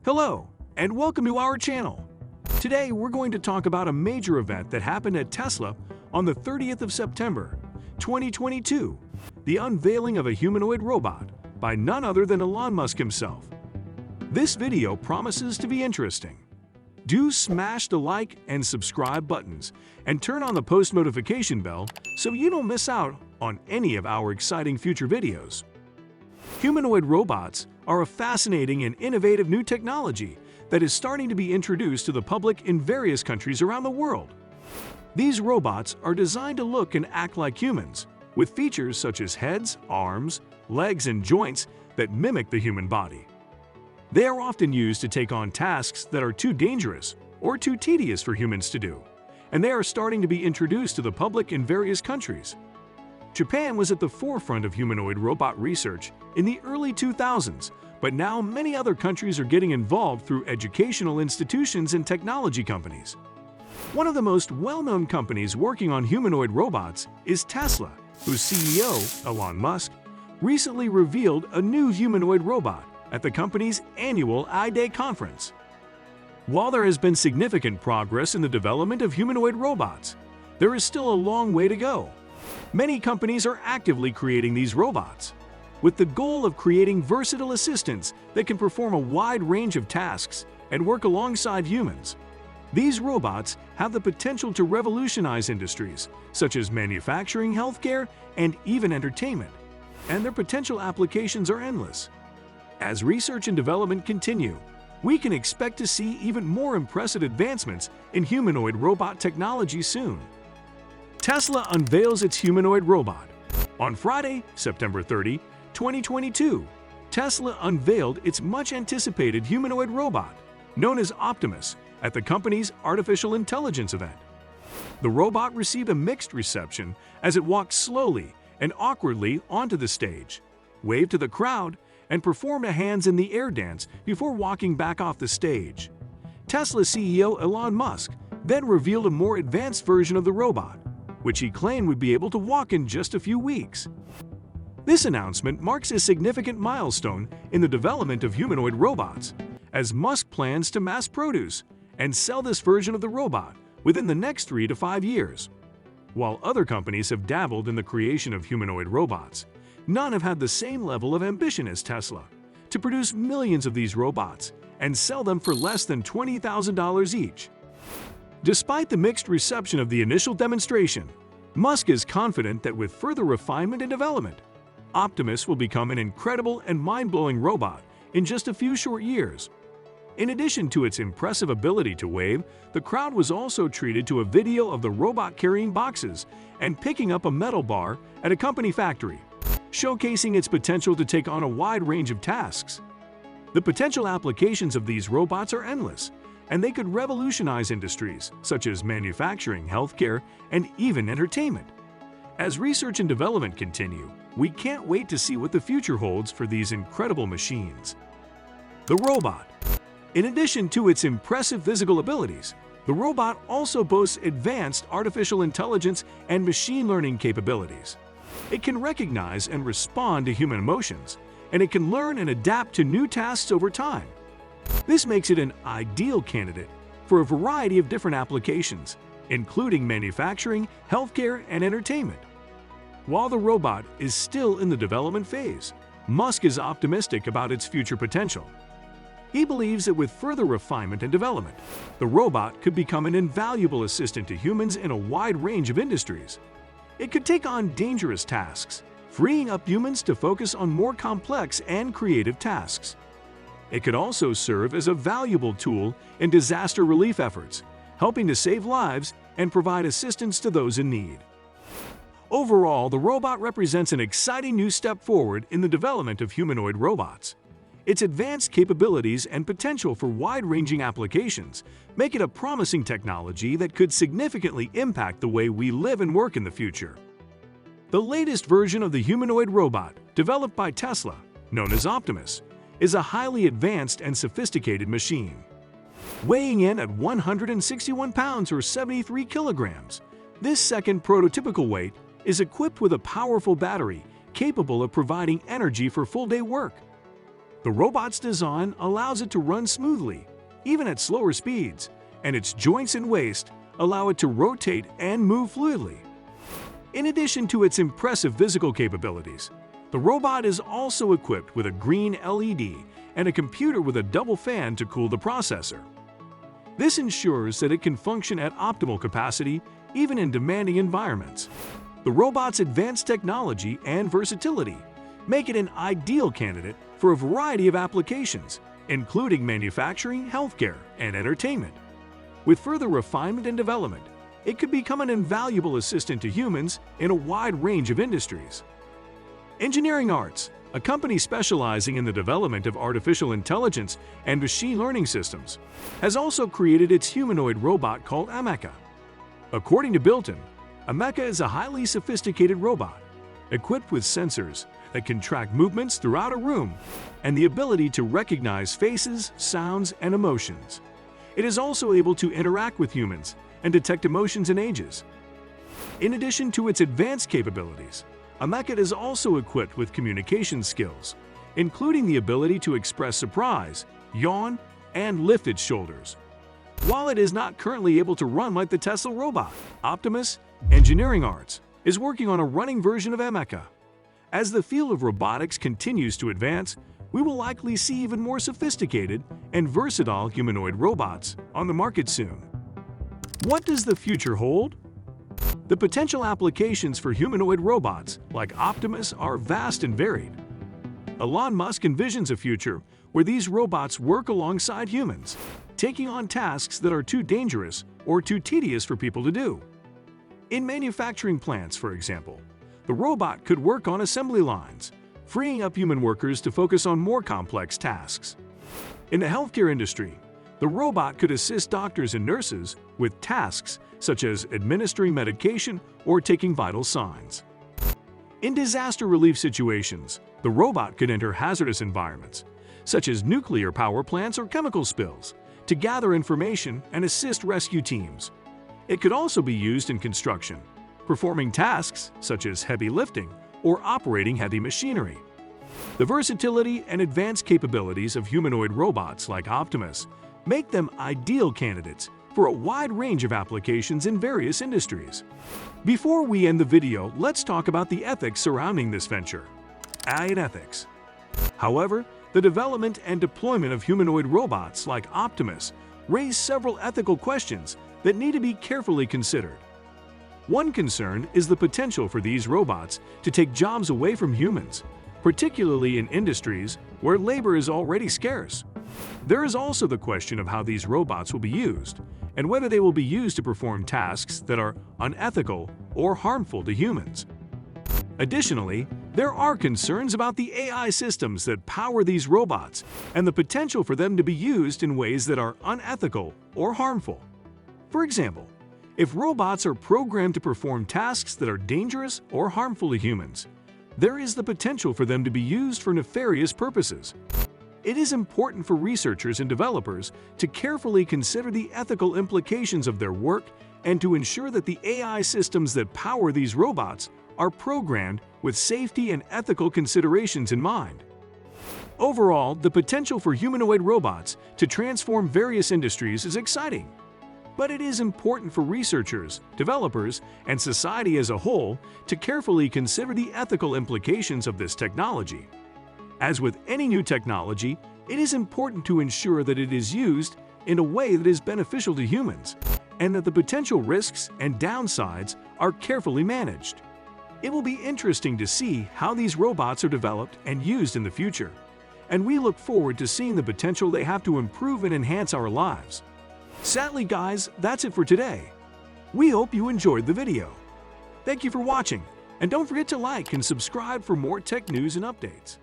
Hello, and welcome to our channel. Today, we're going to talk about a major event that happened at Tesla on the 30th of September, 2022, the unveiling of a humanoid robot by none other than Elon Musk himself. This video promises to be interesting. Do smash the like and subscribe buttons and turn on the post notification bell so you don't miss out on any of our exciting future videos. Humanoid robots are a fascinating and innovative new technology that is starting to be introduced to the public in various countries around the world. These robots are designed to look and act like humans, with features such as heads, arms, legs, and joints that mimic the human body. They are often used to take on tasks that are too dangerous or too tedious for humans to do, and they are starting to be introduced to the public in various countries. Japan was at the forefront of humanoid robot research in the early 2000s, but now many other countries are getting involved through educational institutions and technology companies. One of the most well-known companies working on humanoid robots is Tesla, whose CEO, Elon Musk, recently revealed a new humanoid robot at the company's annual I-Day conference. While there has been significant progress in the development of humanoid robots, there is still a long way to go. Many companies are actively creating these robots, with the goal of creating versatile assistants that can perform a wide range of tasks and work alongside humans. These robots have the potential to revolutionize industries such as manufacturing, healthcare, and even entertainment, and their potential applications are endless. As research and development continue, we can expect to see even more impressive advancements in humanoid robot technology soon. Tesla unveils its humanoid robot. On Friday, September 30, 2022, Tesla unveiled its much-anticipated humanoid robot, known as Optimus, at the company's artificial intelligence event. The robot received a mixed reception as it walked slowly and awkwardly onto the stage, waved to the crowd, and performed a hands-in-the-air dance before walking back off the stage. Tesla CEO Elon Musk then revealed a more advanced version of the robot, which he claimed would be able to walk in just a few weeks. This announcement marks a significant milestone in the development of humanoid robots, as Musk plans to mass produce and sell this version of the robot within the next 3 to 5 years. While other companies have dabbled in the creation of humanoid robots, none have had the same level of ambition as Tesla to produce millions of these robots and sell them for less than $20,000 each. Despite the mixed reception of the initial demonstration, Musk is confident that with further refinement and development, Optimus will become an incredible and mind-blowing robot in just a few short years. In addition to its impressive ability to wave, the crowd was also treated to a video of the robot carrying boxes and picking up a metal bar at a company factory, showcasing its potential to take on a wide range of tasks. The potential applications of these robots are endless, and they could revolutionize industries such as manufacturing, healthcare, and even entertainment. As research and development continue, we can't wait to see what the future holds for these incredible machines. The robot. In addition to its impressive physical abilities, the robot also boasts advanced artificial intelligence and machine learning capabilities. It can recognize and respond to human emotions, and it can learn and adapt to new tasks over time. This makes it an ideal candidate for a variety of different applications, including manufacturing, healthcare, and entertainment. While the robot is still in the development phase, Musk is optimistic about its future potential. He believes that with further refinement and development, the robot could become an invaluable assistant to humans in a wide range of industries. It could take on dangerous tasks, freeing up humans to focus on more complex and creative tasks. It could also serve as a valuable tool in disaster relief efforts, helping to save lives and provide assistance to those in need. Overall, the robot represents an exciting new step forward in the development of humanoid robots. Its advanced capabilities and potential for wide-ranging applications make it a promising technology that could significantly impact the way we live and work in the future. The latest version of the humanoid robot, developed by Tesla, known as Optimus, is a highly advanced and sophisticated machine. Weighing in at 161 pounds or 73 kilograms, this second prototypical weight is equipped with a powerful battery capable of providing energy for full-day work. The robot's design allows it to run smoothly, even at slower speeds, and its joints and waist allow it to rotate and move fluidly. In addition to its impressive physical capabilities, the robot is also equipped with a green LED and a computer with a double fan to cool the processor. This ensures that it can function at optimal capacity even in demanding environments. The robot's advanced technology and versatility make it an ideal candidate for a variety of applications, including manufacturing, healthcare, and entertainment. With further refinement and development, it could become an invaluable assistant to humans in a wide range of industries. Engineering Arts, a company specializing in the development of artificial intelligence and machine learning systems, has also created its humanoid robot called Ameca. According to Bilton, Ameca is a highly sophisticated robot, equipped with sensors that can track movements throughout a room and the ability to recognize faces, sounds, and emotions. It is also able to interact with humans and detect emotions and ages. In addition to its advanced capabilities, Ameca is also equipped with communication skills, including the ability to express surprise, yawn, and lift its shoulders. While it is not currently able to run like the Tesla robot, Optimus Engineering Arts is working on a running version of Ameca. As the field of robotics continues to advance, we will likely see even more sophisticated and versatile humanoid robots on the market soon. What does the future hold? The potential applications for humanoid robots like Optimus are vast and varied. Elon Musk envisions a future where these robots work alongside humans, taking on tasks that are too dangerous or too tedious for people to do. In manufacturing plants, for example, the robot could work on assembly lines, freeing up human workers to focus on more complex tasks. In the healthcare industry, the robot could assist doctors and nurses with tasks such as administering medication or taking vital signs. In disaster relief situations, the robot could enter hazardous environments, such as nuclear power plants or chemical spills, to gather information and assist rescue teams. It could also be used in construction, performing tasks such as heavy lifting or operating heavy machinery. The versatility and advanced capabilities of humanoid robots like Optimus make them ideal candidates for a wide range of applications in various industries. Before we end the video, let's talk about the ethics surrounding this venture. AI ethics. However, the development and deployment of humanoid robots like Optimus raise several ethical questions that need to be carefully considered. One concern is the potential for these robots to take jobs away from humans, particularly in industries where labor is already scarce. There is also the question of how these robots will be used, and whether they will be used to perform tasks that are unethical or harmful to humans. Additionally, there are concerns about the AI systems that power these robots and the potential for them to be used in ways that are unethical or harmful. For example, if robots are programmed to perform tasks that are dangerous or harmful to humans, there is the potential for them to be used for nefarious purposes. It is important for researchers and developers to carefully consider the ethical implications of their work and to ensure that the AI systems that power these robots are programmed with safety and ethical considerations in mind. Overall, the potential for humanoid robots to transform various industries is exciting. But it is important for researchers, developers, and society as a whole to carefully consider the ethical implications of this technology. As with any new technology, it is important to ensure that it is used in a way that is beneficial to humans, and that the potential risks and downsides are carefully managed. It will be interesting to see how these robots are developed and used in the future, and we look forward to seeing the potential they have to improve and enhance our lives. Sadly, guys, that's it for today. We hope you enjoyed the video. Thank you for watching, and don't forget to like and subscribe for more tech news and updates.